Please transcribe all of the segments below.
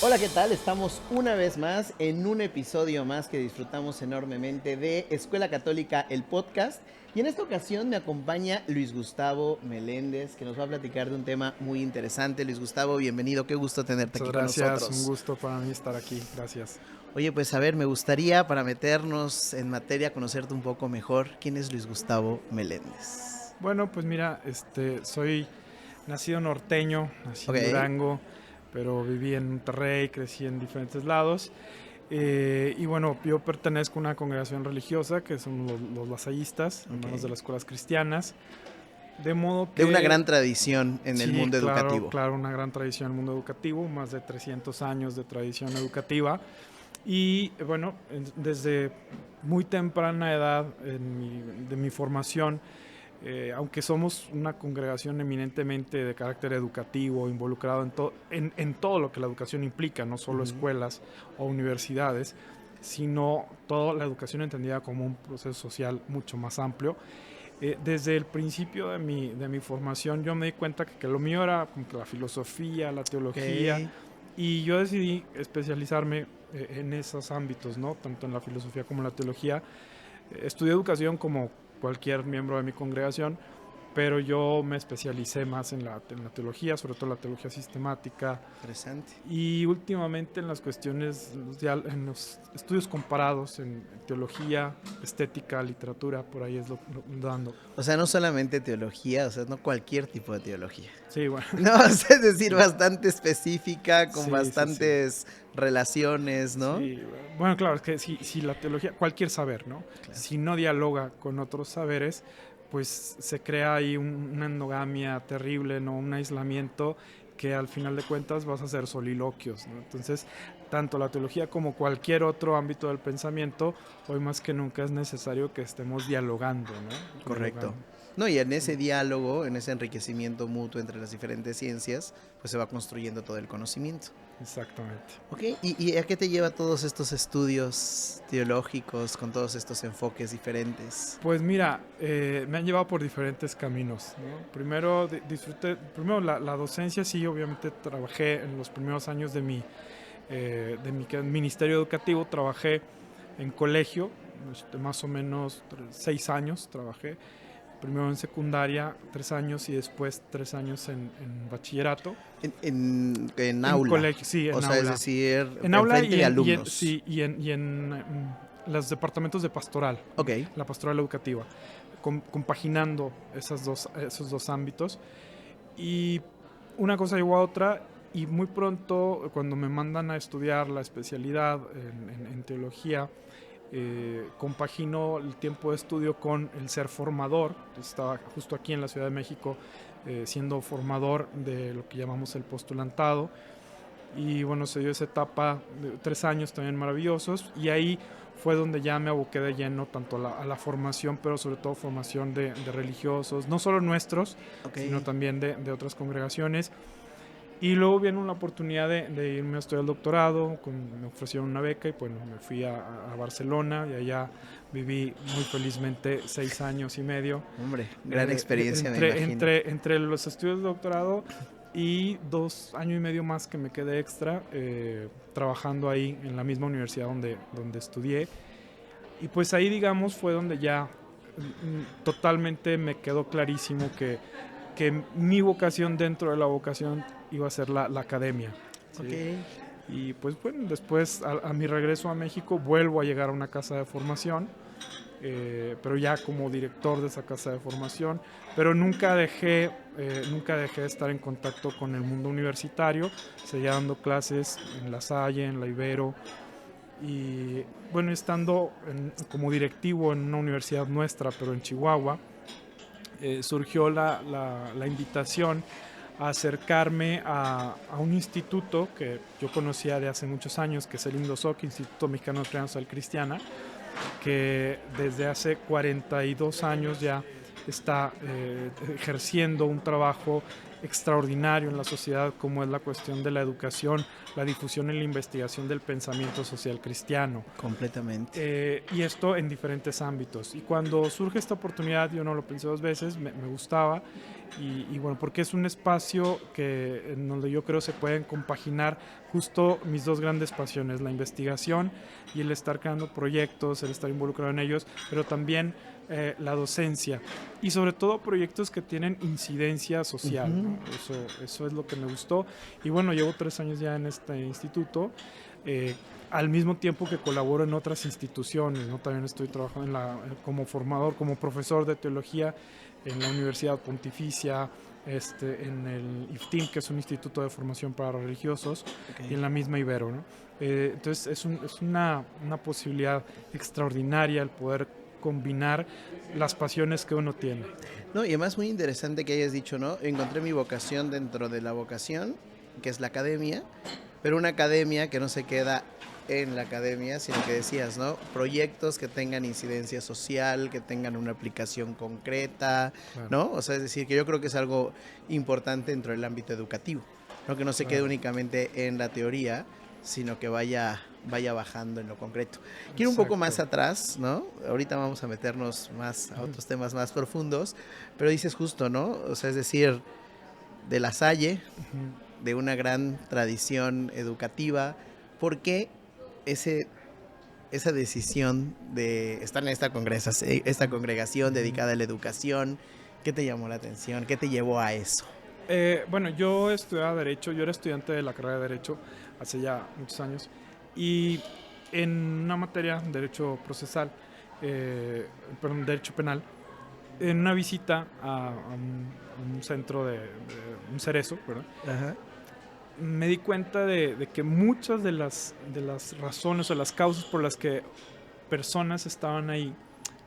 Hola, ¿qué tal? Estamos una vez más en un episodio más que disfrutamos enormemente de Escuela Católica, el podcast. Y en esta ocasión me acompaña Luis Gustavo Meléndez, que nos va a platicar de un tema muy interesante. Luis Gustavo, bienvenido, qué gusto tenerte aquí con nosotros. Un gusto para mí estar aquí, gracias. Oye, pues a ver, me gustaría, para meternos en materia, conocerte un poco mejor. ¿Quién es Luis Gustavo Meléndez? Bueno, pues mira, soy nacido norteño, nací Ok. en Durango, pero viví en Monterrey, crecí en diferentes lados. Y bueno, yo pertenezco a una congregación religiosa que son los lasallistas, hermanos de las escuelas cristianas. De modo que... De una gran tradición en el mundo educativo. Claro, una gran tradición en el mundo educativo, más de 300 años de tradición educativa. Y bueno, desde muy temprana edad de mi formación, aunque somos una congregación eminentemente de carácter educativo, involucrado en todo lo que la educación implica, no solo escuelas o universidades, sino toda la educación entendida como un proceso social mucho más amplio. Desde el principio de mi formación yo me di cuenta que lo mío era como que la filosofía, la teología, y yo decidí especializarme en esos ámbitos, ¿no? Tanto en la filosofía como en la teología. Estudié educación como cualquier miembro de mi congregación, pero yo me especialicé más en la teología, sobre todo la teología sistemática. Interesante. Y últimamente en las cuestiones, en los estudios comparados, en teología, estética, literatura, por ahí es lo dando. O sea, no solamente teología, o sea, no cualquier tipo de teología. Sí, bueno. No, es decir, bastante específica, con bastantes relaciones, ¿no? Sí, bueno, claro, es que si la teología, cualquier saber, ¿no? Claro. Si no dialoga con otros saberes, pues se crea ahí una endogamia terrible, ¿no? Un aislamiento que al final de cuentas vas a hacer soliloquios, ¿no? Entonces, tanto la teología como cualquier otro ámbito del pensamiento, hoy más que nunca es necesario que estemos dialogando, ¿no? Correcto. Dialogando. No, y en ese diálogo, en ese enriquecimiento mutuo entre las diferentes ciencias, pues se va construyendo todo el conocimiento. Exactamente. Ok, ¿y a qué te lleva todos estos estudios teológicos con todos estos enfoques diferentes? Pues mira, me han llevado por diferentes caminos, ¿no? Primero disfruté, la docencia, sí, obviamente trabajé en los primeros años de mi ministerio educativo, trabajé en colegio, más o menos 6 años trabajé. Primero en secundaria, 3 años, y después 3 años en bachillerato. En aula. Colegio, sí, en aula. O sea, es decir, en aula y alumnos. Y en los departamentos de pastoral. Ok. La pastoral educativa. Compaginando esos dos ámbitos. Y una cosa llegó a otra, y muy pronto, cuando me mandan a estudiar la especialidad en teología, compagino el tiempo de estudio con el ser formador. Estaba justo aquí en la Ciudad de México siendo formador de lo que llamamos el postulantado, y bueno, se dio esa etapa de 3 años también maravillosos, y ahí fue donde ya me aboqué de lleno tanto a la formación, pero sobre todo formación de religiosos, no solo nuestros, sino también de otras congregaciones. Y luego viene una oportunidad de irme a estudiar el doctorado, me ofrecieron una beca, y bueno, me fui a Barcelona, y allá viví muy felizmente 6 años y medio. Hombre, gran experiencia, me imagino. Entre los estudios de doctorado y 2 años y medio más que me quedé extra, trabajando ahí en la misma universidad donde estudié. Y pues ahí, digamos, fue donde ya totalmente me quedó clarísimo que mi vocación dentro de la vocación iba a ser la academia. ¿Sí? Okay. Y pues bueno, después a mi regreso a México vuelvo a llegar a una casa de formación, pero ya como director de esa casa de formación, pero nunca dejé de estar en contacto con el mundo universitario. Seguía dando clases en La Salle, en la Ibero, y bueno, estando como directivo en una universidad nuestra, pero en Chihuahua, surgió la invitación a acercarme a un instituto que yo conocía de hace muchos años, que es el INDOSOC, Instituto Mexicano de Crianza Cristiana, que desde hace 42 años ya está ejerciendo un trabajo extraordinario en la sociedad como es la cuestión de la educación, la difusión y la investigación del pensamiento social cristiano. Completamente. Y esto en diferentes ámbitos. Y cuando surge esta oportunidad, yo no lo pensé dos veces, me gustaba. Y bueno, porque es un espacio en donde yo creo se pueden compaginar justo mis dos grandes pasiones, la investigación y el estar creando proyectos, el estar involucrado en ellos, pero también la docencia y sobre todo proyectos que tienen incidencia social, Uh-huh. ¿no? Eso es lo que me gustó. Y bueno, llevo 3 años ya en este instituto, al mismo tiempo que colaboro en otras instituciones, ¿no? También estoy trabajando como formador, como profesor de teología en la Universidad Pontificia, en el IFTIM, que es un instituto de formación para religiosos, y en la misma Ibero, ¿no? Entonces es una posibilidad extraordinaria el poder combinar las pasiones que uno tiene. No, y además muy interesante que hayas dicho, ¿no? Encontré mi vocación dentro de la vocación, que es la academia, pero una academia que no se queda en la academia, sino que decías, ¿no? Proyectos que tengan incidencia social, que tengan una aplicación concreta, Claro. ¿no? O sea, es decir, que yo creo que es algo importante dentro del ámbito educativo, ¿no? Que no se quede únicamente en la teoría, sino que vaya bajando en lo concreto. Quiero un poco más atrás, ¿no? Ahorita vamos a meternos más a otros temas más profundos, pero dices justo, ¿no? O sea, es decir, de La Salle, de una gran tradición educativa, ¿por qué esa decisión de estar en esta congregación dedicada a la educación? ¿Qué te llamó la atención? ¿Qué te llevó a eso? Bueno, yo estudiaba Derecho, yo era estudiante de la carrera de Derecho hace ya muchos años, y en una materia, Derecho Procesal, perdón, Derecho Penal, en una visita a un centro de un cerezo, ¿verdad? Ajá. Me di cuenta de que muchas de las razones o las causas por las que personas estaban ahí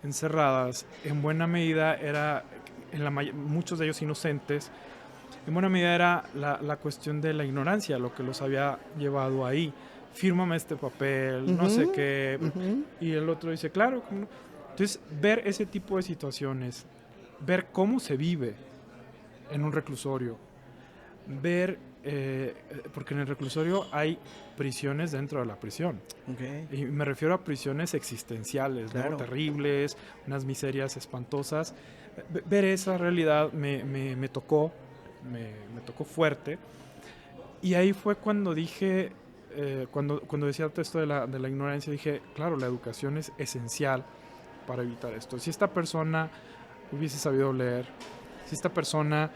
encerradas, en buena medida muchos de ellos inocentes, en buena medida era la cuestión de la ignorancia, lo que los había llevado ahí. Fírmame este papel, no sé qué. Y el otro dice, claro, ¿cómo no? Entonces, ver ese tipo de situaciones, ver cómo se vive en un reclusorio, ver, porque en el reclusorio hay prisiones dentro de la prisión. Okay. Y me refiero a prisiones existenciales, claro, ¿no? Terribles, unas miserias espantosas. Ver esa realidad me tocó, me tocó fuerte. Y ahí fue cuando dije, cuando decía el texto de la ignorancia, dije, claro, la educación es esencial para evitar esto. Si esta persona hubiese sabido leer, si esta persona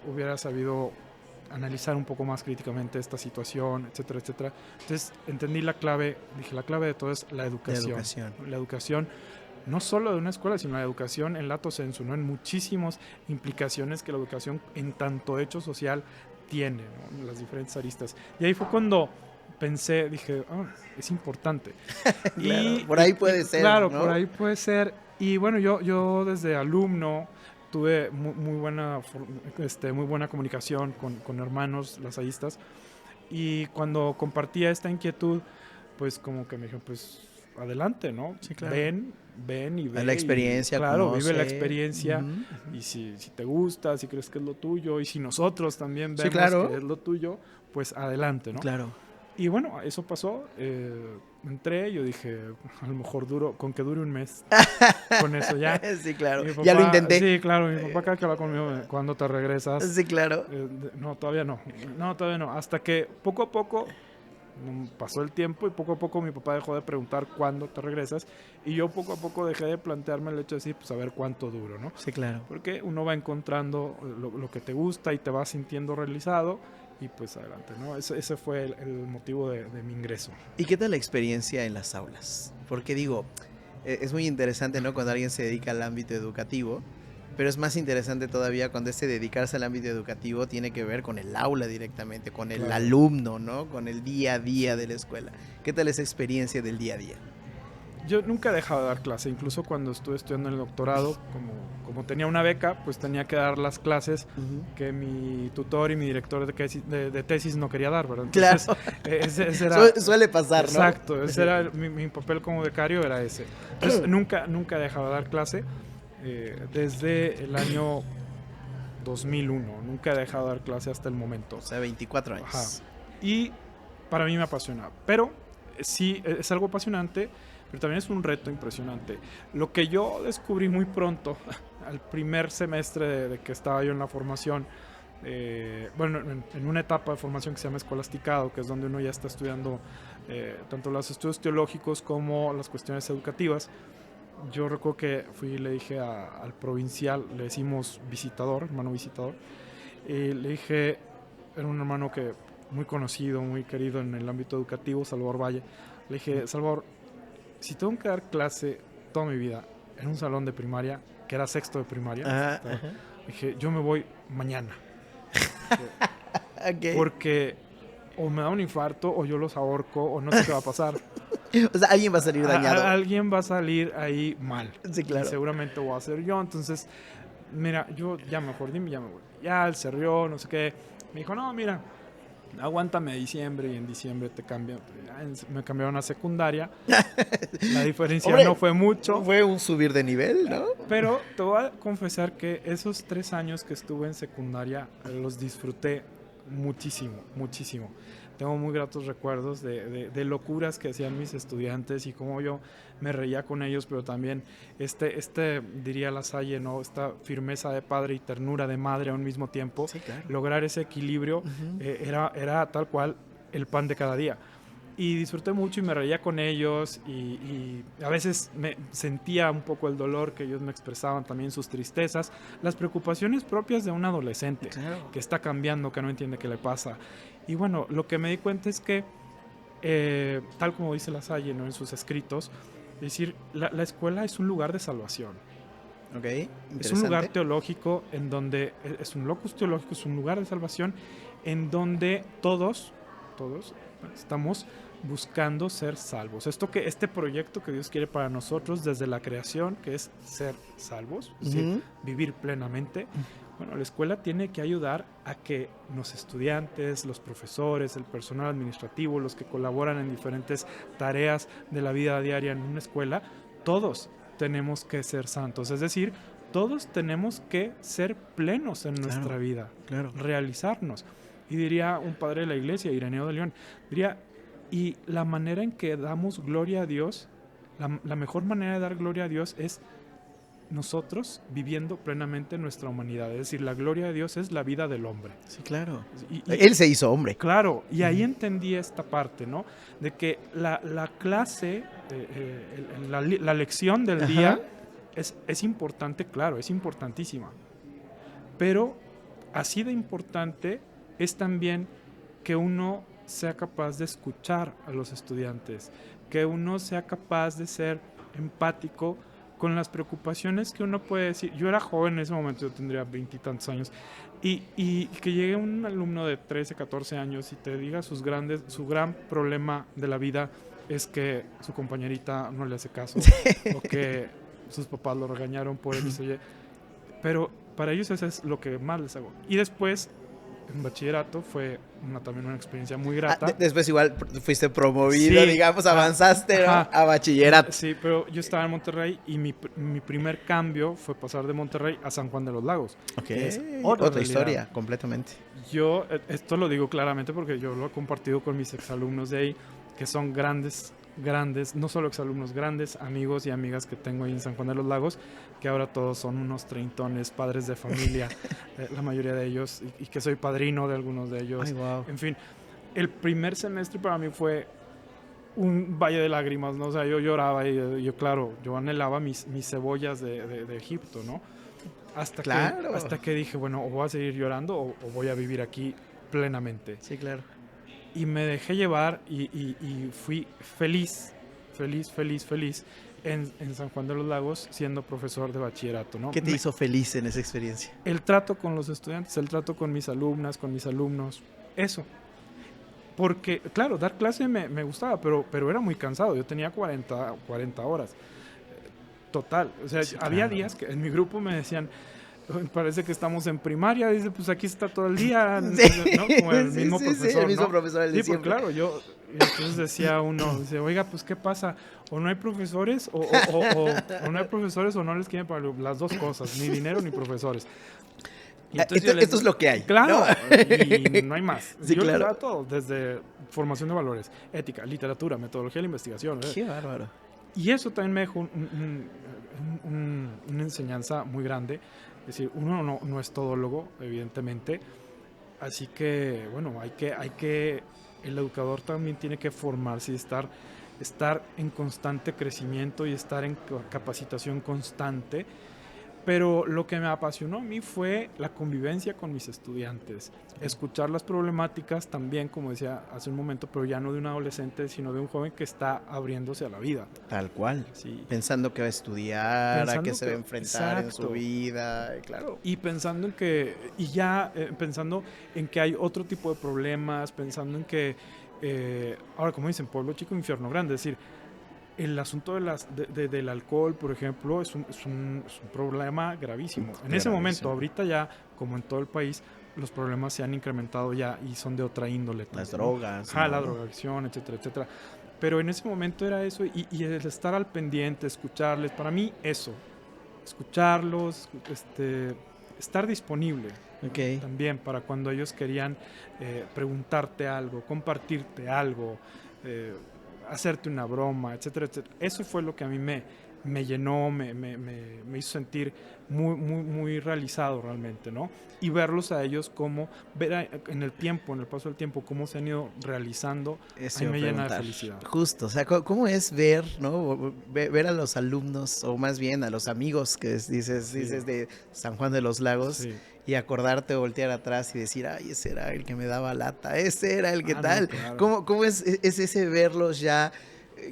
hubiera sabido analizar un poco más críticamente esta situación, etcétera, etcétera. Entonces entendí la clave, dije, la clave de todo es la educación. La educación no solo de una escuela, sino la educación en lato sensu, ¿no? En muchísimas implicaciones que la educación en tanto hecho social tiene, ¿no? En las diferentes aristas. Y ahí fue cuando pensé, dije, es importante. claro, por ahí puede ser, claro, ¿no? por ahí puede ser. Y bueno, yo desde alumno tuve muy buena comunicación con hermanos lasallistas, y cuando compartía esta inquietud, pues como que me dijeron, pues adelante, ¿no? Sí, claro. Ven y ve. La experiencia, y, claro, conoce. vive la experiencia. Y si te gusta, si crees que es lo tuyo, y si nosotros también vemos que es lo tuyo, pues adelante, ¿no? Claro. Y bueno, eso pasó. Entré, yo dije, a lo mejor con que dure un mes. Con eso ya. Sí, claro. Papá, ya lo intenté. Sí, claro. Mi papá cada que va conmigo, ¿cuándo te regresas? Sí, claro. No, todavía no. No, todavía no. Hasta que poco a poco pasó el tiempo, y poco a poco mi papá dejó de preguntar cuándo te regresas, y yo poco a poco dejé de plantearme el hecho de decir, pues a ver cuánto duro, ¿no? Sí, claro. Porque uno va encontrando lo que te gusta y te vas sintiendo realizado, y pues adelante, ¿no? Ese fue el motivo de mi ingreso. ¿Y qué tal la experiencia en las aulas? Porque digo, es muy interesante, ¿no? Cuando alguien se dedica al ámbito educativo, pero es más interesante todavía cuando dedicarse al ámbito educativo tiene que ver con el aula directamente, con el alumno, ¿no? Con el día a día de la escuela. ¿Qué tal esa experiencia del día a día? Yo nunca he dejado de dar clase, incluso cuando estuve estudiando en el doctorado, como tenía una beca, pues tenía que dar las clases que mi tutor y mi director de tesis no quería dar, ¿verdad? Entonces, claro. Ese era, suele pasar, ¿no? Exacto, ese era mi papel como becario, era ese. Entonces nunca he dejado de dar clase. Desde el año 2001. Nunca he dejado de dar clase hasta el momento. O sea, 24 años. Ajá. Y para mí me apasiona. Pero sí, es algo apasionante, pero también es un reto impresionante. Lo que yo descubrí muy pronto, al primer semestre de que estaba yo en la formación, bueno, en una etapa de formación que se llama escolasticado, que es donde uno ya está estudiando tanto los estudios teológicos como las cuestiones educativas. Yo recuerdo que fui y le dije al provincial, le decimos visitador, hermano visitador, le dije, era un hermano que muy conocido, muy querido en el ámbito educativo, Salvador Valle. Le dije, Salvador, si tengo que dar clase toda mi vida en un salón de primaria, que era sexto de primaria, dije, yo me voy mañana. Okay. Porque o me da un infarto o yo los ahorco o no sé qué va a pasar. O sea, alguien va a salir dañado. Alguien va a salir ahí mal. Sí, claro. Y seguramente voy a ser yo. Entonces, mira, yo ya mejor dime, ya me voy. Ya él se rió, no sé qué. Me dijo, no, mira, aguántame a diciembre y en diciembre te cambio. Me cambiaron a secundaria. La diferencia Hombre, no fue mucho. Fue un subir de nivel, ¿no? Pero te voy a confesar que esos 3 años que estuve en secundaria los disfruté muchísimo, muchísimo. Tengo muy gratos recuerdos de locuras que hacían mis estudiantes y cómo yo me reía con ellos, pero también diría Lasalle, ¿no? Esta firmeza de padre y ternura de madre a un mismo tiempo. Sí, claro. Lograr ese equilibrio era tal cual el pan de cada día. Y disfruté mucho y me reía con ellos y a veces me sentía un poco el dolor que ellos me expresaban, también sus tristezas, las preocupaciones propias de un adolescente, Claro. que está cambiando, que no entiende qué le pasa. Y bueno, lo que me di cuenta es que, tal como dice Lasalle, ¿no? En sus escritos, es decir, la escuela es un lugar de salvación. Ok, Es un lugar teológico en donde, es un locus teológico, es un lugar de salvación en donde todos estamos buscando ser salvos. Este proyecto que Dios quiere para nosotros desde la creación, que es ser salvos, es decir, vivir plenamente. Bueno, la escuela tiene que ayudar a que los estudiantes, los profesores, el personal administrativo, los que colaboran en diferentes tareas de la vida diaria en una escuela, todos tenemos que ser santos. Es decir, todos tenemos que ser plenos en nuestra vida, realizarnos. Y diría un padre de la iglesia, Ireneo de León, diría, y la manera en que damos gloria a Dios, la mejor manera de dar gloria a Dios es nosotros viviendo plenamente nuestra humanidad. Es decir, la gloria de Dios es la vida del hombre. Sí, claro. Y Él se hizo hombre. Claro, y ahí entendí esta parte, ¿no? De que la clase, la lección del día es importante, claro, es importantísima. Pero así de importante es también que uno sea capaz de escuchar a los estudiantes, que uno sea capaz de ser empático con las preocupaciones que uno puede decir. Yo era joven en ese momento, yo tendría 20 y tantos años, y que llegue un alumno de 13, 14 años y te diga su gran problema de la vida es que su compañerita no le hace caso, o que sus papás lo regañaron por él, pero para ellos eso es lo que más les hago. Y después, en bachillerato, fue también una experiencia muy grata. Después igual fuiste promovido, digamos, avanzaste, ¿no? A bachillerato. Sí, pero yo estaba en Monterrey y mi primer cambio fue pasar de Monterrey a San Juan de los Lagos. Ok, es otra historia, completamente. Yo, esto lo digo claramente porque yo lo he compartido con mis exalumnos de ahí, que son grandes, no solo exalumnos, grandes amigos y amigas que tengo ahí en San Juan de los Lagos, que ahora todos son unos treintones, padres de familia, la mayoría de ellos, y que soy padrino de algunos de ellos. Ay, wow. En fin, el primer semestre para mí fue un valle de lágrimas, ¿no? O sea, yo lloraba y yo anhelaba mis cebollas de Egipto, ¿no? Hasta que dije, bueno, o voy a seguir llorando o voy a vivir aquí plenamente. Sí, claro. Y me dejé llevar y fui feliz en San Juan de los Lagos siendo profesor de bachillerato, ¿no? ¿Qué te hizo feliz en esa experiencia? El trato con los estudiantes, el trato con mis alumnas, con mis alumnos, eso. Porque, claro, dar clase me gustaba, pero era muy cansado. Yo tenía 40 horas. Total. O sea, sí, había días que en mi grupo me decían, parece que estamos en primaria, dice, pues aquí está todo el día, sí, ¿no? Como el mismo profesor, sí, el mismo ¿no? profesor el de pues claro, y entonces decía uno, dice, oiga, pues ¿qué pasa? O no hay profesores, o no hay profesores o no les quieren pagar, las dos cosas, ni dinero ni profesores. Y entonces yo les Esto es lo que hay. Claro, ¿no? y no hay más. Sí, Yo les claro. daba todo, desde formación de valores, ética, literatura, metodología de la investigación. Qué bárbaro. Y eso también me dejó una enseñanza muy grande. Es decir, uno no es todólogo, evidentemente. Así que, bueno, el educador también tiene que formarse y estar en constante crecimiento y estar en capacitación constante. Pero lo que me apasionó a mí fue la convivencia con mis estudiantes, escuchar las problemáticas también, como decía hace un momento, pero ya no de un adolescente, sino de un joven que está abriéndose a la vida. Tal cual. Sí. Pensando que va a estudiar, a qué se va a enfrentar en su Exacto. vida, claro. Y pensando en que, pensando en que hay otro tipo de problemas, pensando en que, ahora como dicen, pueblo chico, infierno grande, es decir, el asunto del alcohol, por ejemplo, es un problema gravísimo. En ese momento, ahorita ya, como en todo el país, los problemas se han incrementado ya y son de otra índole. Las también, drogas. ¿no? La drogadicción, etcétera, etcétera. Pero en ese momento era eso y el estar al pendiente, escucharles, para mí eso, escucharlos, estar disponible. Okay. También para cuando ellos querían preguntarte algo, compartirte algo, hacerte una broma, etcétera, etcétera. Eso fue lo que a mí me llenó, me hizo sentir muy realizado realmente, ¿no? Y verlos a ellos en el paso del tiempo, cómo se han ido realizando, Eso ahí me llena de preguntar. felicidad. Justo, o sea, ¿cómo es ver, ¿no? Ver a los alumnos, o más bien a los amigos que dices de San Juan de los Lagos, sí, y acordarte, voltear atrás y decir, ay, ese era el que me daba lata, ese era el que tal. No, claro. ¿Cómo es ese verlos ya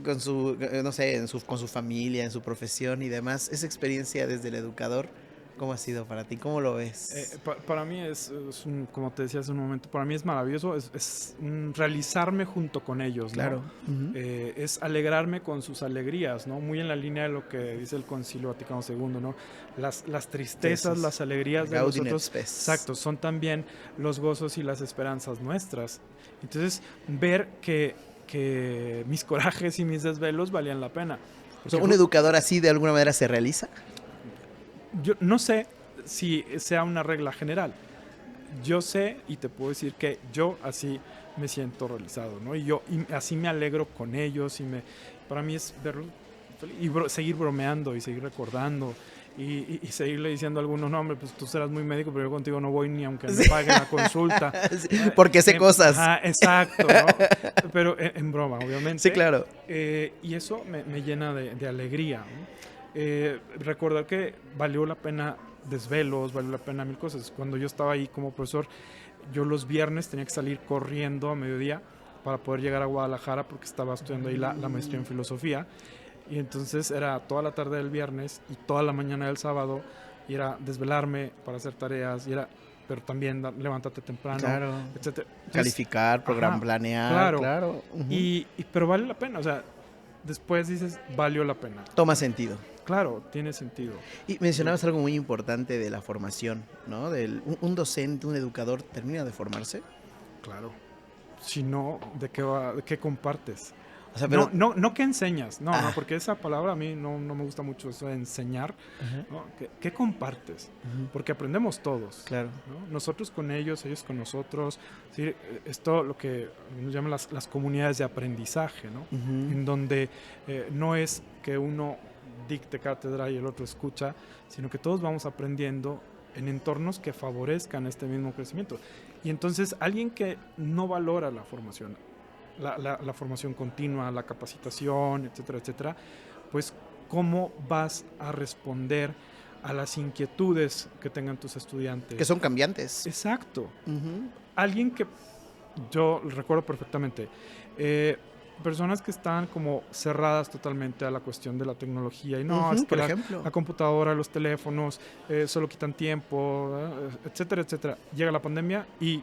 con su, no sé, con su familia, en su profesión y demás? Esa experiencia desde el educador, ¿cómo ha sido para ti? ¿Cómo lo ves? Para mí como te decía hace un momento, para mí es maravilloso, realizarme junto con ellos, ¿no? Claro. Es alegrarme con sus alegrías, ¿no? Muy en la línea de lo que dice el Concilio Vaticano II, ¿no? Las tristezas, las alegrías de Gaudium et nosotros, spes. exacto, son también los gozos y las esperanzas nuestras. Entonces, ver que mis corajes y mis desvelos valían la pena. O sea, ¿un educador así de alguna manera se realiza? Yo no sé si sea una regla general. Yo sé y te puedo decir que yo así me siento realizado, ¿no? Y así me alegro con ellos para mí es verlo y seguir bromeando y seguir recordando y seguirle diciendo a algunos, no, hombre, pues tú serás muy médico, pero yo contigo no voy ni aunque me paguen la consulta. Sí, porque sé cosas. Ajá, exacto, ¿no? Pero en broma, obviamente. Sí, claro. Y eso me llena de alegría, ¿no? Recordar que valió la pena desvelos, valió la pena mil cosas. Cuando yo estaba ahí como profesor, yo los viernes tenía que salir corriendo a mediodía para poder llegar a Guadalajara porque estaba estudiando ahí la maestría en filosofía. Y entonces era toda la tarde del viernes y toda la mañana del sábado, y era desvelarme para hacer tareas, pero también levantarte temprano, claro, etcétera. Calificar, planear, claro. Pero vale la pena, o sea, después dices, valió la pena. Toma sentido. Claro, tiene sentido. Y mencionabas algo muy importante de la formación, ¿no? Un docente, un educador, ¿termina de formarse? Claro. Si no, ¿de qué compartes? O sea, pero... no que enseñas, no, porque esa palabra a mí no me gusta mucho, eso de enseñar. ¿No? ¿Qué compartes? Porque aprendemos todos. Claro. ¿No? Nosotros con ellos con nosotros. ¿Sí? Esto lo que nos llaman las comunidades de aprendizaje, ¿no? En donde no es que uno dicte cátedra y el otro escucha, sino que todos vamos aprendiendo en entornos que favorezcan este mismo crecimiento. Y entonces alguien que no valora la formación, la formación continua, la capacitación, etcétera, etcétera, pues ¿cómo vas a responder a las inquietudes que tengan tus estudiantes? Que son cambiantes. Exacto. Alguien que yo recuerdo perfectamente, personas que están como cerradas totalmente a la cuestión de la tecnología y no, es que por ejemplo, la computadora, los teléfonos solo quitan tiempo, etcétera, etcétera. Llega la pandemia y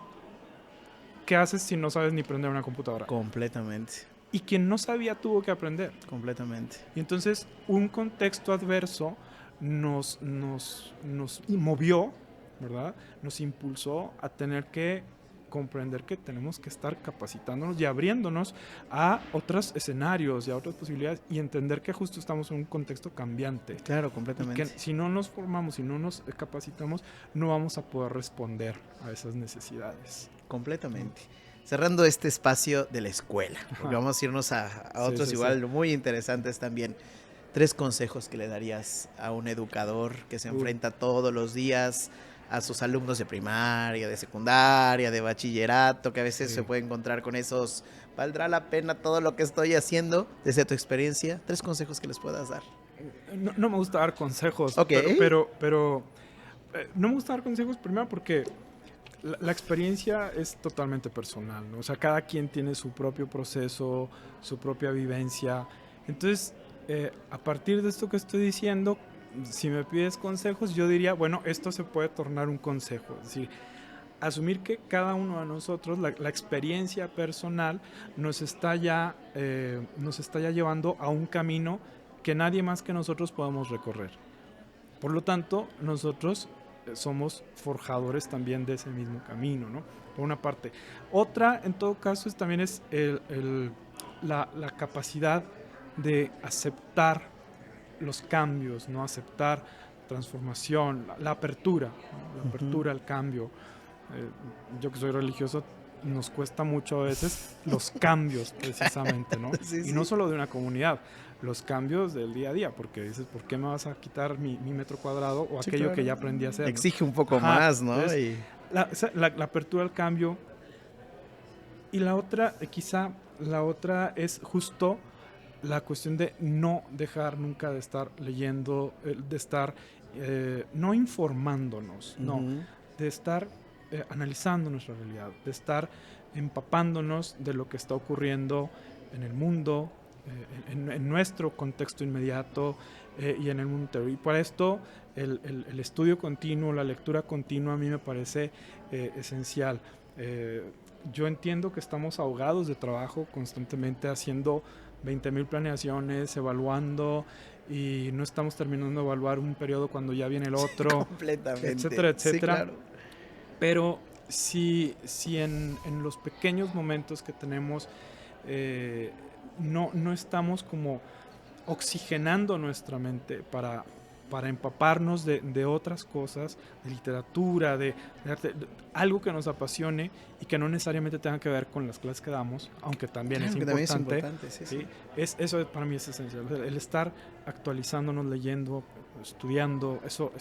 ¿qué haces si no sabes ni prender una computadora? Completamente. Y quien no sabía tuvo que aprender. Completamente. Y entonces un contexto adverso nos movió, ¿verdad? Nos impulsó a tener que comprender que tenemos que estar capacitándonos y abriéndonos a otros escenarios y a otras posibilidades y entender que justo estamos en un contexto cambiante. Claro, completamente. Y que si no nos formamos, si no nos capacitamos, no vamos a poder responder a esas necesidades. Completamente. Cerrando este espacio de la escuela, porque vamos a irnos a otros igual muy interesantes también. 3 consejos que le darías a un educador que se enfrenta todos los días a sus alumnos de primaria, de secundaria, de bachillerato, que a veces se puede encontrar con esos, ¿valdrá la pena todo lo que estoy haciendo? Desde tu experiencia, 3 consejos que les puedas dar. No me gusta dar consejos, Okay. pero no me gusta dar consejos primero porque la experiencia es totalmente personal, ¿no? O sea, cada quien tiene su propio proceso, su propia vivencia. Entonces, a partir de esto que estoy diciendo, si me pides consejos, yo diría, bueno, esto se puede tornar un consejo. Es decir, asumir que cada uno de nosotros, la experiencia personal, nos está ya llevando a un camino que nadie más que nosotros podemos recorrer. Por lo tanto, nosotros somos forjadores también de ese mismo camino, ¿no? Por una parte. Otra, en todo caso, también es la capacidad de aceptar los cambios, ¿no? Aceptar transformación, la apertura, ¿no? La apertura al cambio. Yo que soy religioso, nos cuesta mucho a veces los cambios precisamente, ¿no? Sí. Y no solo de una comunidad, los cambios del día a día, porque dices, ¿por qué me vas a quitar mi metro cuadrado o aquello que ya aprendí a hacer? Exige un poco más, ¿no? Entonces, la apertura al cambio. Y la otra, la otra es justo la cuestión de no dejar nunca de estar leyendo, de estar no informándonos, no, de estar analizando nuestra realidad, de estar empapándonos de lo que está ocurriendo en el mundo, en nuestro contexto inmediato y en el mundo entero. Y para esto el estudio continuo, la lectura continua a mí me parece esencial. Yo entiendo que estamos ahogados de trabajo constantemente haciendo 20,000 planeaciones, evaluando y no estamos terminando de evaluar un periodo cuando ya viene el otro, completamente, etcétera, etcétera. Sí, claro. Pero si en los pequeños momentos que tenemos no estamos como oxigenando nuestra mente para empaparnos de otras cosas, de literatura, de arte, algo que nos apasione y que no necesariamente tenga que ver con las clases que damos, aunque también, claro, es importante. También es importante, ¿sí? Eso para mí es esencial, el estar actualizándonos, leyendo, estudiando, eso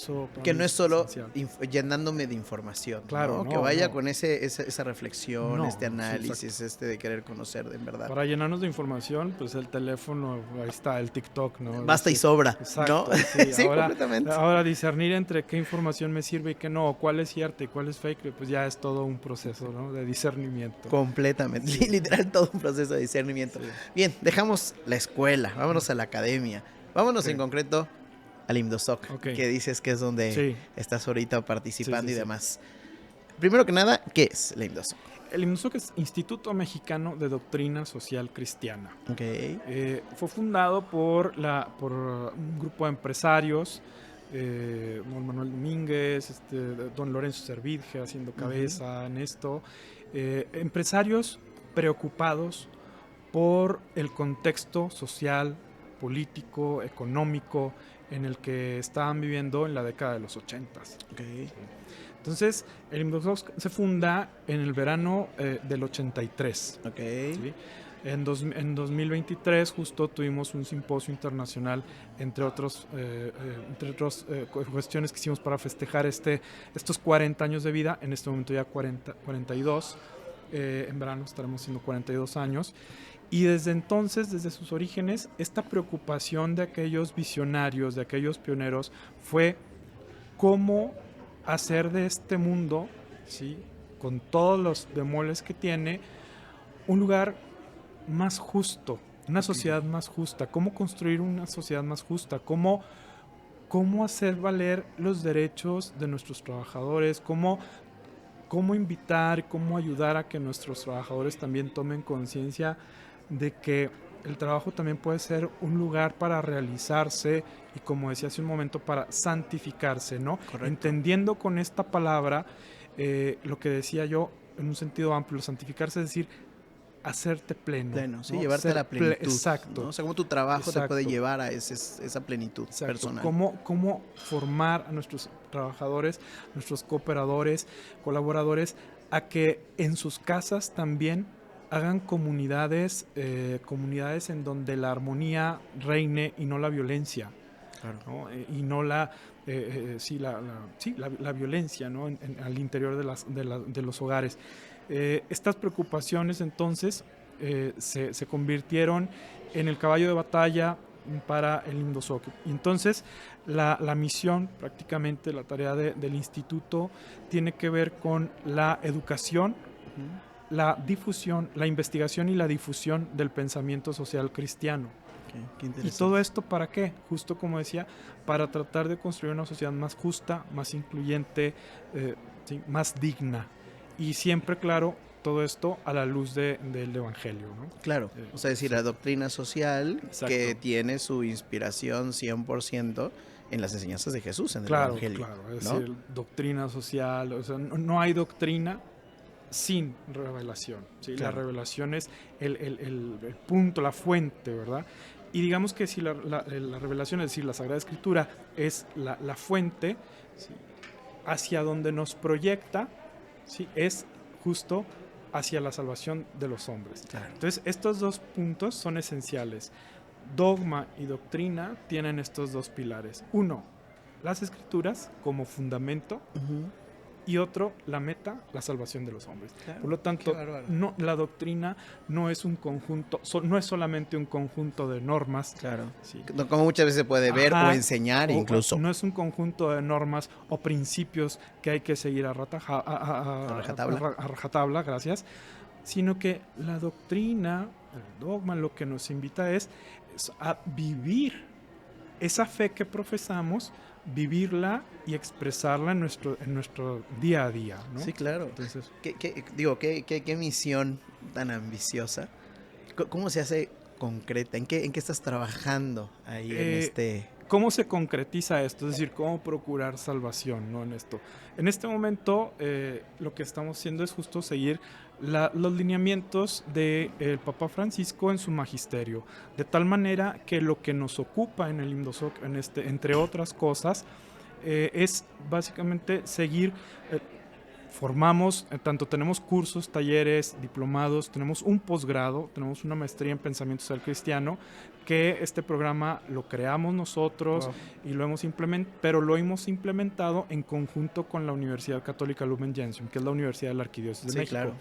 que no es solo llenándome de información, claro, ¿no? Que vaya con esa reflexión, análisis, de querer conocer en verdad. Para llenarnos de información, pues el teléfono, ahí está, el TikTok, ¿no? Basta y sobra, exacto, ¿no? Sí, completamente. Ahora discernir entre qué información me sirve y qué no, cuál es cierta y cuál es fake, pues ya es todo un proceso, ¿no? De discernimiento. Completamente, sí. Literal todo un proceso de discernimiento. Sí. Bien, dejamos la escuela, vámonos a la academia, vámonos en concreto al IMDOSOC, que dices que es donde estás ahorita participando y demás. Primero que nada, ¿qué es el IMDOSOC? El IMDOSOC es Instituto Mexicano de Doctrina Social Cristiana. Fue fundado por un grupo de empresarios, don Manuel Domínguez, don Lorenzo Servidje haciendo cabeza en esto. Empresarios preocupados por el contexto social, político, económico en el que estaban viviendo en la década de los 80s. Entonces, el IMDOSOC se funda en el verano del 83. ¿Sí? En 2023 justo tuvimos un simposio internacional, entre otras cuestiones que hicimos para festejar estos 40 años de vida, en este momento ya 42, en verano estaremos haciendo 42 años. Y desde entonces, desde sus orígenes, esta preocupación de aquellos visionarios, de aquellos pioneros, fue cómo hacer de este mundo, ¿sí?, con todos los bemoles que tiene, un lugar más justo, una sociedad más justa. Cómo construir una sociedad más justa, cómo hacer valer los derechos de nuestros trabajadores, cómo invitar, cómo ayudar a que nuestros trabajadores también tomen conciencia de que el trabajo también puede ser un lugar para realizarse y, como decía hace un momento, para santificarse, ¿no? Correcto. Entendiendo con esta palabra lo que decía yo, en un sentido amplio. Santificarse es decir, hacerte pleno. Pleno, sí, ¿no? llevarte a la plenitud. Exacto. ¿no? O sea, cómo tu trabajo te puede Exacto. llevar a esa plenitud Exacto. personal. ¿Cómo formar a nuestros trabajadores, nuestros cooperadores, colaboradores, a que en sus casas también hagan comunidades en donde la armonía reine y no la violencia, Claro. ¿no? Y no la violencia, ¿no? Al interior de los hogares. Estas preocupaciones entonces se convirtieron en el caballo de batalla para el INDOSOC. Y entonces la misión, prácticamente la tarea del instituto, tiene que ver con la educación, la difusión, la investigación y la difusión del pensamiento social cristiano. Qué ¿Y todo esto para qué? Justo como decía, para tratar de construir una sociedad más justa, más incluyente, ¿sí? Más digna. Y siempre, claro, todo esto a la luz del Evangelio, ¿no? Claro, o sea, decir, la doctrina social que tiene su inspiración 100% en las enseñanzas de Jesús, en el Evangelio. Claro, es ¿no? decir, doctrina social, o sea, no hay doctrina sin revelación, ¿sí? Claro. La revelación es el punto, la fuente, ¿verdad? Y digamos que si la revelación, es decir, la Sagrada Escritura, es la fuente, ¿sí? Hacia donde nos proyecta, ¿sí? Es justo hacia la salvación de los hombres. Claro. Entonces, estos dos puntos son esenciales. Dogma y doctrina tienen estos dos pilares. Uno, las Escrituras como fundamento. Y otro, la meta, la salvación de los hombres. Claro, por lo tanto, la doctrina no es un conjunto, no es solamente un conjunto de normas. Claro. ¿sí? Como muchas veces se puede ver o enseñar incluso. No es un conjunto de normas o principios que hay que seguir a rajatabla, gracias, sino que la doctrina, el dogma, lo que nos invita es a vivir esa fe que profesamos, vivirla y expresarla en nuestro día a día, ¿no? Sí, claro. Entonces, ¿Qué misión tan ambiciosa? ¿Cómo se hace concreta? ¿En qué estás trabajando ahí en este...? ¿Cómo se concretiza esto? Es decir, ¿cómo procurar salvación, ¿no? En esto. En este momento, lo que estamos haciendo es justo seguir los lineamientos del Papa Francisco en su magisterio, de tal manera que lo que nos ocupa en el INDOSOC, entre otras cosas, es básicamente seguir... formamos, tanto tenemos cursos, talleres, diplomados, tenemos un posgrado, tenemos una maestría en pensamiento social cristiano, que este programa lo creamos nosotros y lo hemos pero lo hemos implementado en conjunto con la Universidad Católica Lumen Gentium, que es la Universidad de la Arquidiócesis de México. Claro.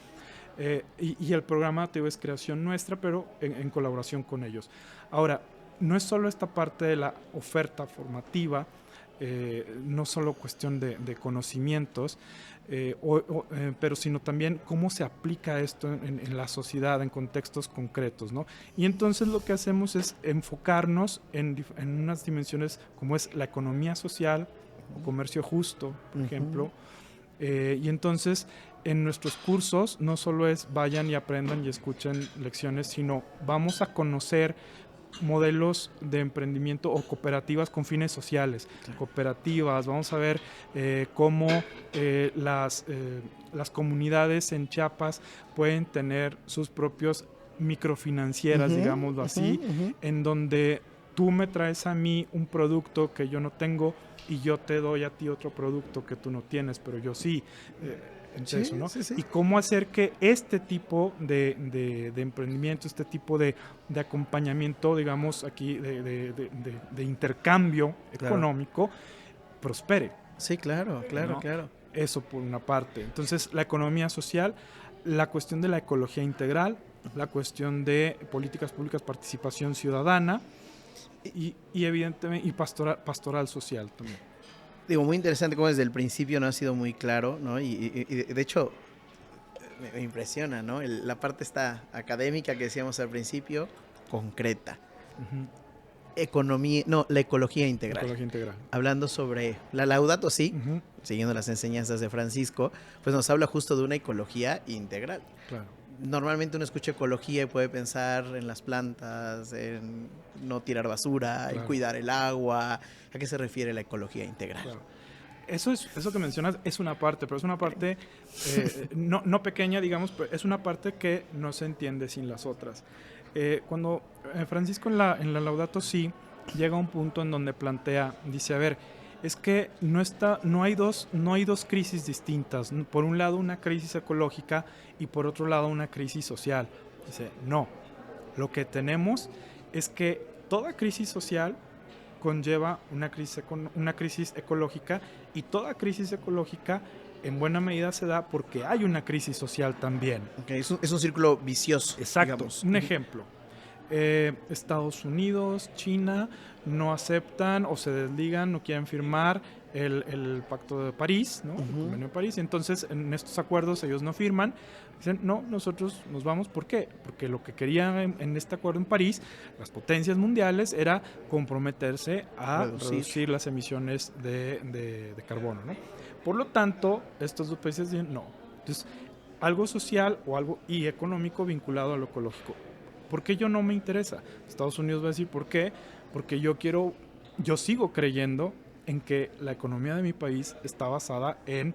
Y el programa es creación nuestra, pero en colaboración con ellos. Ahora, no es solo esta parte de la oferta formativa, no solo cuestión de conocimientos, pero sino también cómo se aplica esto en la sociedad, en contextos concretos, ¿no? Y entonces lo que hacemos es enfocarnos en unas dimensiones como es la economía social, o comercio justo, por ejemplo, y entonces en nuestros cursos no solo es vayan y aprendan y escuchen lecciones, sino vamos a conocer modelos de emprendimiento o cooperativas con fines sociales. Claro. Cooperativas, vamos a ver cómo las comunidades en Chiapas pueden tener sus propios microfinancieras, digámoslo así, en donde tú me traes a mí un producto que yo no tengo y yo te doy a ti otro producto que tú no tienes, pero yo sí. Eso, ¿no? Sí. Y cómo hacer que este tipo de emprendimiento, este tipo de acompañamiento, digamos, aquí de intercambio económico, prospere. Sí, claro. Eso por una parte. Entonces, la economía social, la cuestión de la ecología integral, la cuestión de políticas públicas, participación ciudadana y evidentemente, y pastoral social también. Muy interesante cómo desde el principio no ha sido muy claro, ¿no? Y de hecho me impresiona, ¿no? La parte esta académica que decíamos al principio, concreta. La ecología integral. Hablando sobre la Laudato Si, siguiendo las enseñanzas de Francisco, pues nos habla justo de una ecología integral. Claro. Normalmente uno escucha ecología y puede pensar en las plantas, en no tirar basura, en cuidar el agua. ¿A qué se refiere la ecología integral? Claro. Eso que mencionas es una parte, pero es una parte no pequeña, digamos, pero es una parte que no se entiende sin las otras. Cuando Francisco en la Laudato Si llega a un punto en donde plantea, dice, a ver, es que no hay dos crisis distintas. Por un lado una crisis ecológica y por otro lado una crisis social. Dice, no, lo que tenemos es que toda crisis social conlleva una crisis ecológica, y toda crisis ecológica en buena medida se da porque hay una crisis social también. Okay, es un círculo vicioso. Exacto. Digamos. Un ejemplo. Estados Unidos, China no aceptan o se desligan, no quieren firmar el Pacto de París, ¿no? El Convenio de París. Y entonces en estos acuerdos ellos no firman. Dicen, no, nosotros nos vamos. ¿Por qué? Porque lo que querían en este acuerdo en París, las potencias mundiales, era comprometerse a reducir las emisiones de carbono, ¿no? Por lo tanto, estos dos países dicen no. Entonces, algo social o algo y económico vinculado a lo ecológico. ¿Por qué yo no me interesa? Estados Unidos va a decir, ¿por qué? Porque yo sigo creyendo en que la economía de mi país está basada en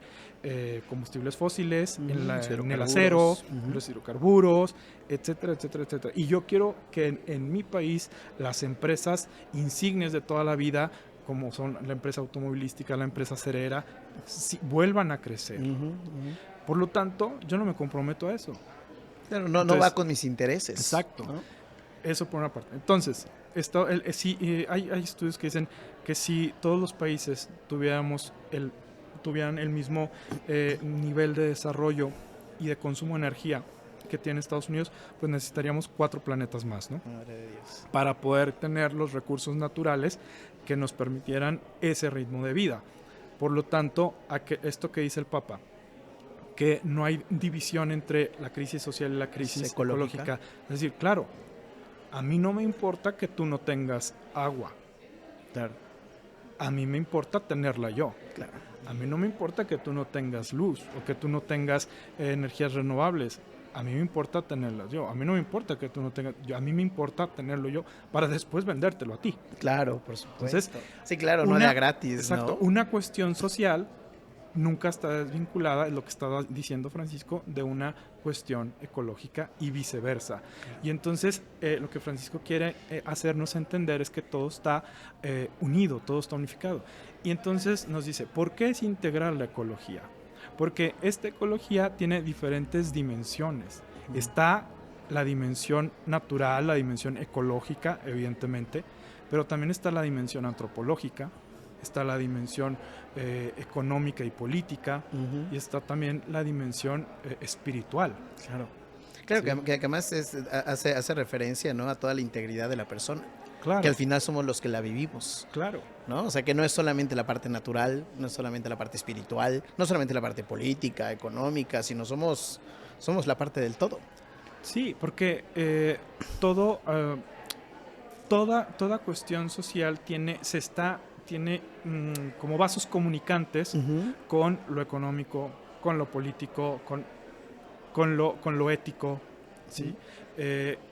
combustibles fósiles, en el acero, los hidrocarburos, etcétera, etcétera, etcétera. Y yo quiero que en mi país las empresas insignes de toda la vida, como son la empresa automovilística, la empresa acerera, vuelvan a crecer. Por lo tanto, yo no me comprometo a eso. Claro, no va con mis intereses. Exacto. ¿No? Eso por una parte. Entonces, hay estudios que dicen que si todos los países tuvieran el mismo nivel de desarrollo y de consumo de energía que tiene Estados Unidos, pues necesitaríamos 4 planetas más, ¿no? Madre de Dios. Para poder tener los recursos naturales que nos permitieran ese ritmo de vida. Por lo tanto, esto que dice el Papa, que no hay división entre la crisis social y la crisis ecológica. Es decir, claro, a mí no me importa que tú no tengas agua. Claro. A mí me importa tenerla yo. Claro. A mí no me importa que tú no tengas luz o que tú no tengas energías renovables. A mí me importa tenerlas yo. A mí no me importa que tú no tengas... a mí me importa tenerlo yo para después vendértelo a ti. Claro, por supuesto. Entonces, sí, claro, no era gratis, exacto, ¿no? Una cuestión social nunca está desvinculada, es lo que estaba diciendo Francisco, de una cuestión ecológica y viceversa. Y entonces lo que Francisco quiere hacernos entender es que todo está unido, todo está unificado. Y entonces nos dice, ¿por qué es integral la ecología? Porque esta ecología tiene diferentes dimensiones. Está la dimensión natural, la dimensión ecológica, evidentemente, pero también está la dimensión antropológica, está la dimensión económica y política, y está también la dimensión espiritual. Claro. Claro, Sí. que además hace referencia, ¿no?, a toda la integridad de la persona. Claro. Que al final somos los que la vivimos. Claro. ¿No? O sea, que no es solamente la parte natural, no es solamente la parte espiritual, no es solamente la parte política, económica, sino somos la parte del todo. Sí, porque toda cuestión social tiene como vasos comunicantes con lo económico, con lo político, con lo ético, ¿sí?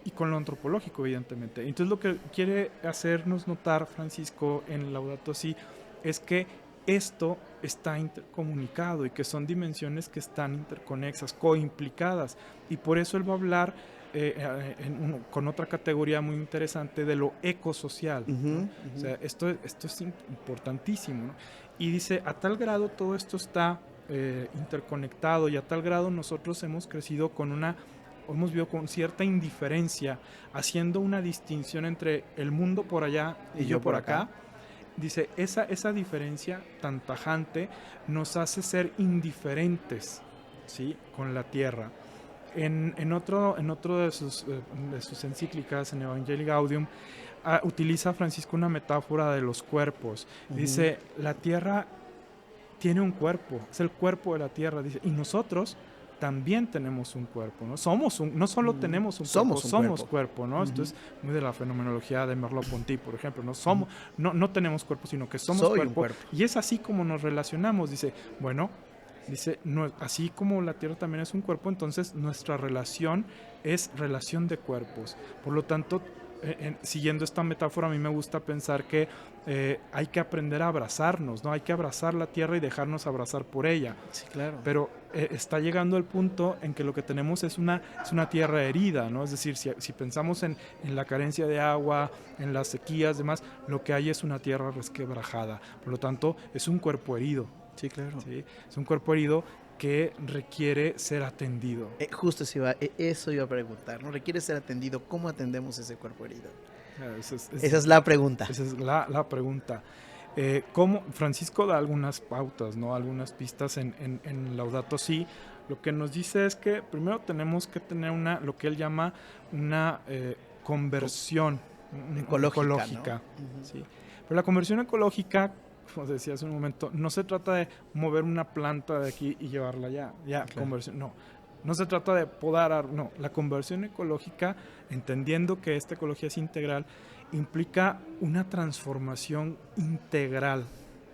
Y con lo antropológico, evidentemente. Entonces lo que quiere hacernos notar Francisco en Laudato Si es que esto está intercomunicado y que son dimensiones que están interconexas, coimplicadas, y por eso él va a hablar con otra categoría muy interesante de lo ecosocial, ¿no? O sea, esto es importantísimo, ¿no? Y dice, a tal grado todo esto está interconectado, y a tal grado nosotros hemos crecido hemos vivido con cierta indiferencia, haciendo una distinción entre el mundo por allá y yo por acá. Dice, esa diferencia tan tajante nos hace ser indiferentes, ¿sí?, con la tierra. En otro de sus encíclicas, en Evangelii Gaudium, utiliza Francisco una metáfora de los cuerpos. Dice, la tierra tiene un cuerpo, es el cuerpo de la tierra, dice, y nosotros también tenemos un cuerpo, ¿no? No solo tenemos un cuerpo, somos cuerpo, ¿no? Esto es muy de la fenomenología de Merleau-Ponty, por ejemplo, ¿no? No tenemos cuerpo, sino que somos cuerpo. Y es así como nos relacionamos, dice, así como la tierra también es un cuerpo, entonces nuestra relación es relación de cuerpos. Por lo tanto, siguiendo esta metáfora, a mí me gusta pensar que hay que aprender a abrazarnos, ¿no? Hay que abrazar la tierra y dejarnos abrazar por ella. Sí, claro. Pero está llegando el punto en que lo que tenemos es una tierra herida, ¿no? Es decir, si pensamos en la carencia de agua, en las sequías, demás, lo que hay es una tierra resquebrajada. Por lo tanto, es un cuerpo herido. Sí, claro. ¿Sí? Es un cuerpo herido que requiere ser atendido. Justo eso iba a preguntar, ¿no? Requiere ser atendido. ¿Cómo atendemos ese cuerpo herido? Esa es la pregunta. Esa es la pregunta. ¿Cómo? Francisco da algunas pautas, ¿no? Algunas pistas en Laudato Si. Lo que nos dice es que primero tenemos que tener lo que él llama una conversión ecológica. ¿No? ¿Sí? Pero la conversión ecológica, como decía hace un momento, no se trata de mover una planta de aquí y llevarla allá. Claro. Conversión, no se trata de podar, no. La conversión ecológica, entendiendo que esta ecología es integral, implica una transformación integral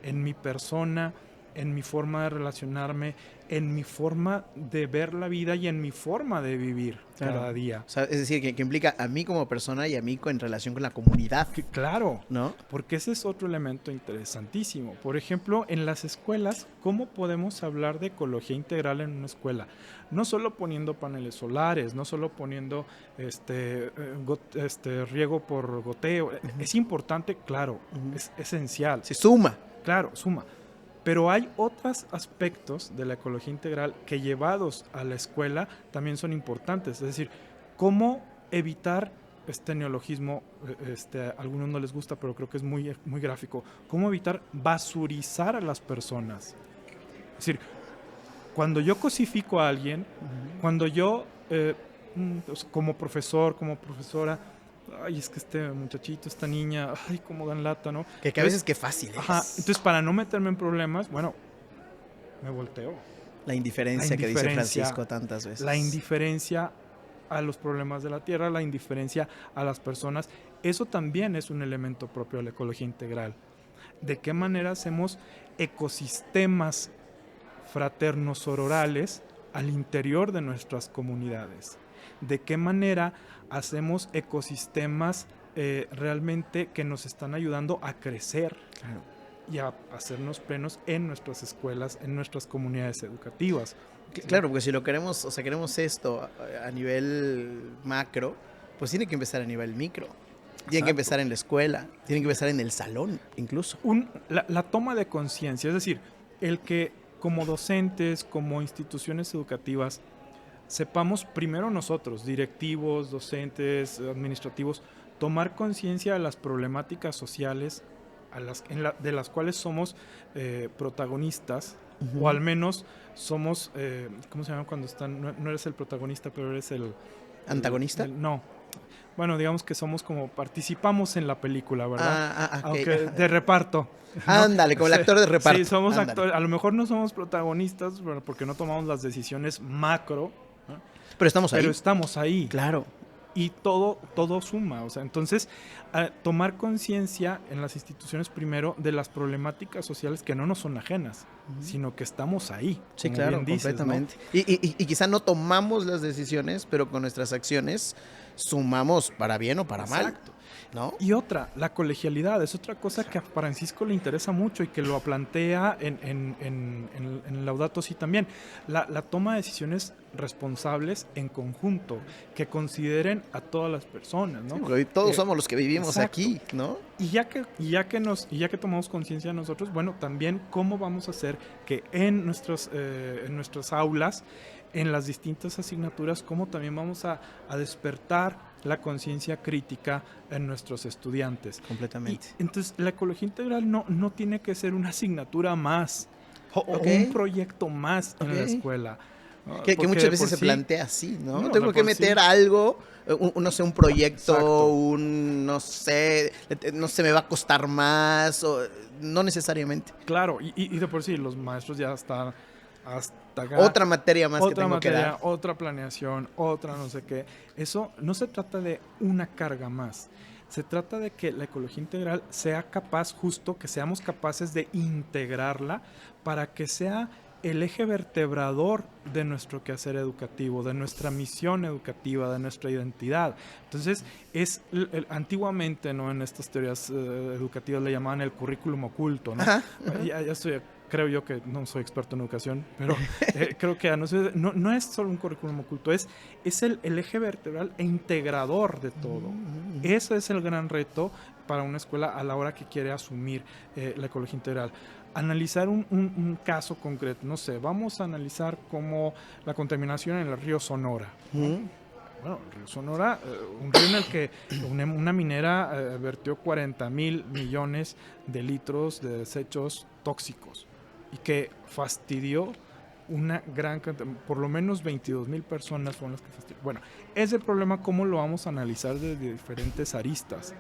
en mi persona, en mi forma de relacionarme, en mi forma de ver la vida y en mi forma de vivir cada día. O sea, es decir, que implica a mí como persona y a mí en relación con la comunidad. Claro, ¿no? Porque ese es otro elemento interesantísimo. Por ejemplo, en las escuelas, ¿cómo podemos hablar de ecología integral en una escuela? No solo poniendo paneles solares, no solo poniendo riego por goteo. Es importante, claro, es esencial. Se suma. Claro, suma. Pero hay otros aspectos de la ecología integral que llevados a la escuela también son importantes. Es decir, cómo evitar este neologismo, a algunos no les gusta, pero creo que es muy, muy gráfico. Cómo evitar basurizar a las personas. Es decir, cuando yo cosifico a alguien, cuando yo, como profesor, como profesora, ay, es que este muchachito, esta niña, ay, cómo dan lata, ¿no? Que a veces qué fácil es. Ajá, entonces para no meterme en problemas, bueno, me volteo. La indiferencia que dice Francisco tantas veces. La indiferencia a los problemas de la tierra, la indiferencia a las personas, eso también es un elemento propio de la ecología integral. ¿De qué manera hacemos ecosistemas fraternos sororales al interior de nuestras comunidades? ¿De qué manera hacemos ecosistemas realmente que nos están ayudando a crecer y a hacernos plenos en nuestras escuelas, en nuestras comunidades educativas? Claro, porque si lo queremos, o sea, queremos esto a nivel macro, pues tiene que empezar a nivel micro. Tiene que empezar en la escuela, tiene que empezar en el salón, incluso. La toma de conciencia, es decir, el que como docentes, como instituciones educativas, sepamos primero nosotros, directivos, docentes, administrativos, tomar conciencia de las problemáticas sociales de las cuales somos protagonistas, o al menos somos, ¿cómo se llama cuando están? No eres el protagonista, pero eres el... ¿Antagonista? No. Bueno, digamos que somos como participamos en la película, ¿verdad? Okay. Aunque de reparto. ¿No? Ándale, como el actor de reparto. Sí, somos actores. A lo mejor no somos protagonistas, porque no tomamos las decisiones macro. ¿No? Pero estamos ahí. Pero estamos ahí. Claro. Y todo suma. O sea, entonces, tomar conciencia en las instituciones primero de las problemáticas sociales que no nos son ajenas, sino que estamos ahí. Sí, claro, bien dices, completamente. ¿No? Y quizá no tomamos las decisiones, pero con nuestras acciones sumamos para bien o para mal. ¿No? Y la colegialidad, es otra cosa que a Francisco le interesa mucho y que lo plantea en Laudato Si también. La toma de decisiones responsables en conjunto, que consideren a todas las personas, ¿no? Sí, todos somos los que vivimos aquí, ¿no? Y ya que tomamos conciencia nosotros, bueno, también cómo vamos a hacer que en nuestras aulas, en las distintas asignaturas, cómo también vamos a despertar la conciencia crítica en nuestros estudiantes. Completamente. Y, entonces, la ecología integral no tiene que ser una asignatura más o un proyecto más en la escuela. ¿No? Que muchas veces se plantea así, ¿no? Tengo que meter algo, no sé, un proyecto, no sé, me va a costar más, o no necesariamente. Claro, y de por sí los maestros ya están hasta acá. Otra materia más que tengo que dar. Otra planeación, otra no sé qué. Eso no se trata de una carga más. Se trata de que la ecología integral sea capaz, justo que seamos capaces de integrarla para que sea el eje vertebrador de nuestro quehacer educativo, de nuestra misión educativa, de nuestra identidad. Entonces, antiguamente, ¿no?, en estas teorías educativas le llamaban el currículum oculto, ¿no? Ya estoy, creo yo que no soy experto en educación, pero creo que no es solo un currículum oculto, es el eje vertebral e integrador de todo. Ese es el gran reto para una escuela a la hora que quiere asumir la ecología integral. Analizar un caso concreto, no sé, vamos a analizar como la contaminación en el río Sonora, ¿no? Bueno, el río Sonora, un río en el que una minera vertió 40,000 millones de litros de desechos tóxicos y que fastidió una gran cantidad, por lo menos 22,000 personas fueron las que fastidió. Bueno, ese problema, ¿cómo lo vamos a analizar desde diferentes aristas?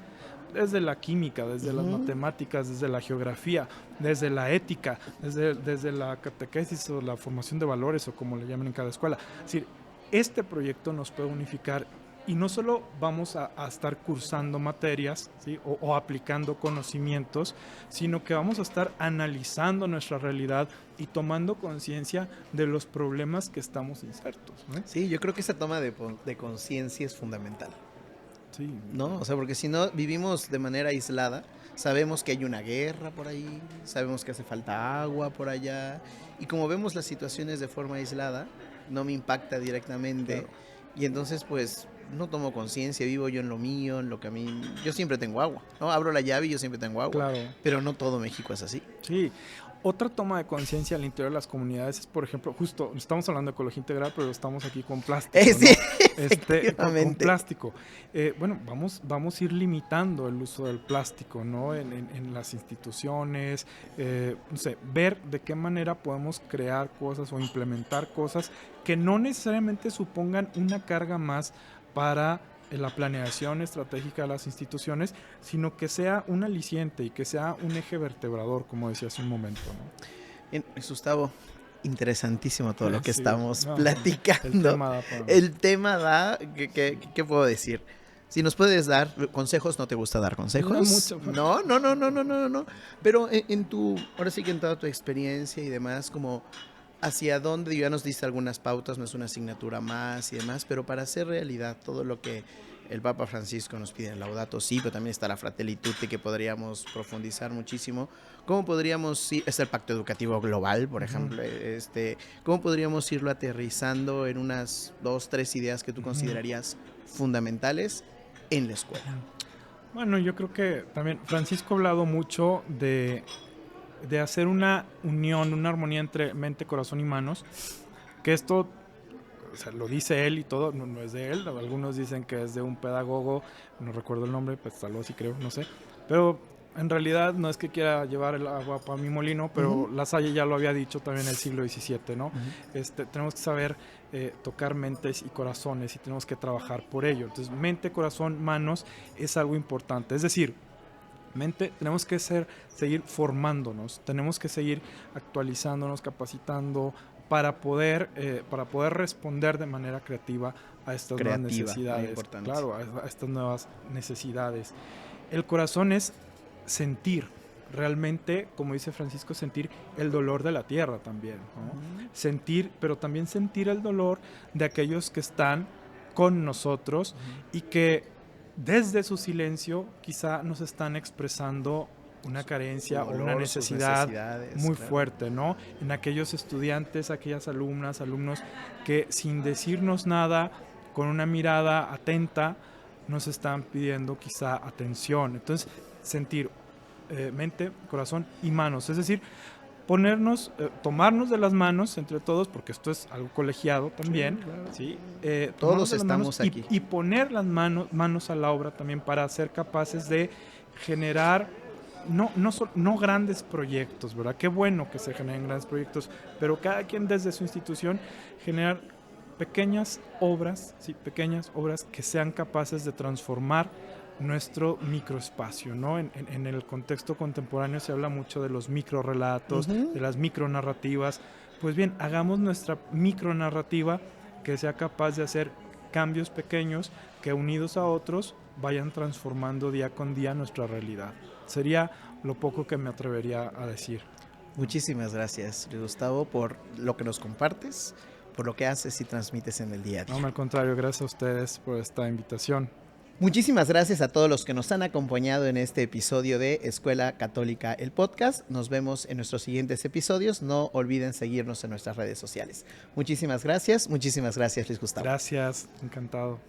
Desde la química, desde las matemáticas, desde la geografía, desde la ética, desde la catequesis o la formación de valores o como le llaman en cada escuela. Es decir, este proyecto nos puede unificar y no solo vamos a estar cursando materias, ¿sí?, o aplicando conocimientos, sino que vamos a estar analizando nuestra realidad y tomando conciencia de los problemas que estamos insertos, ¿no? Sí, yo creo que esa toma de conciencia es fundamental. Sí. ¿No? O sea, porque si no vivimos de manera aislada, sabemos que hay una guerra por ahí, sabemos que hace falta agua por allá, y como vemos las situaciones de forma aislada, no me impacta directamente, claro. Y entonces pues no tomo conciencia, vivo yo en lo mío, en lo que a mí... Yo siempre tengo agua, ¿no? Abro la llave y yo siempre tengo agua, claro. Pero no todo México es así. Sí. Otra toma de conciencia al interior de las comunidades es, por ejemplo, justo, estamos hablando de ecología integral, pero estamos aquí con plástico, sí, ¿no? Con plástico. Bueno, vamos a ir limitando el uso del plástico, ¿no? En las instituciones, no sé, ver de qué manera podemos crear cosas o implementar cosas que no necesariamente supongan una carga más para la planeación estratégica de las instituciones, sino que sea un aliciente y que sea un eje vertebrador, como decía hace un momento, ¿no? Bien, Gustavo, interesantísimo todo lo que estamos platicando. El tema da, ¿qué puedo decir? Si nos puedes dar consejos, ¿no te gusta dar consejos? No mucho. No. Pero ahora sí que en toda tu experiencia y demás, como hacia dónde, ya nos diste algunas pautas, no es una asignatura más y demás, pero para hacer realidad todo lo que el Papa Francisco nos pide en Laudato Si, pero también está la Fratelli Tutti que podríamos profundizar muchísimo. ¿Cómo podríamos es el Pacto Educativo Global, por ejemplo, cómo podríamos irlo aterrizando en unas 2, 3 ideas que tú considerarías fundamentales en la escuela? Bueno, yo creo que también Francisco ha hablado mucho de hacer una unión, una armonía entre mente, corazón y manos, que esto, o sea, lo dice él y todo, no es de él. Algunos dicen que es de un pedagogo, no recuerdo el nombre, Pestalozzi creo, no sé, pero en realidad no es que quiera llevar el agua para mi molino, pero La Salle ya lo había dicho también en el siglo XVII, ¿no? Tenemos que saber tocar mentes y corazones y tenemos que trabajar por ello. Entonces, mente, corazón, manos es algo importante, es decir, mente, tenemos que seguir formándonos, tenemos que seguir actualizándonos, capacitando para poder responder de manera creativa a estas nuevas necesidades. Claro, a estas nuevas necesidades. El corazón es sentir, realmente, como dice Francisco, sentir el dolor de la tierra también, ¿no? Sentir, pero también sentir el dolor de aquellos que están con nosotros y que desde su silencio quizá nos están expresando una carencia dolor, o una necesidad muy fuerte, ¿no? En aquellos estudiantes, aquellas alumnas, alumnos que sin decirnos nada, con una mirada atenta, nos están pidiendo quizá atención. Entonces, sentir mente, corazón y manos, es decir, tomarnos de las manos entre todos, porque esto es algo colegiado también, sí, claro. ¿Sí? Todos estamos aquí. Y poner las manos a la obra también para ser capaces de generar, no grandes proyectos, ¿verdad? Qué bueno que se generen grandes proyectos, pero cada quien desde su institución generar pequeñas obras que sean capaces de transformar nuestro microespacio, ¿no? En el contexto contemporáneo se habla mucho de los microrelatos, de las micronarrativas. Pues bien, hagamos nuestra micronarrativa que sea capaz de hacer cambios pequeños que unidos a otros vayan transformando día con día nuestra realidad. Sería lo poco que me atrevería a decir. Muchísimas gracias, Luis Gustavo, por lo que nos compartes, por lo que haces y transmites en el día a día. No, al contrario, gracias a ustedes por esta invitación. Muchísimas gracias a todos los que nos han acompañado en este episodio de Escuela Católica, el podcast. Nos vemos en nuestros siguientes episodios. No olviden seguirnos en nuestras redes sociales. Muchísimas gracias, Luis Gustavo. Gracias, encantado.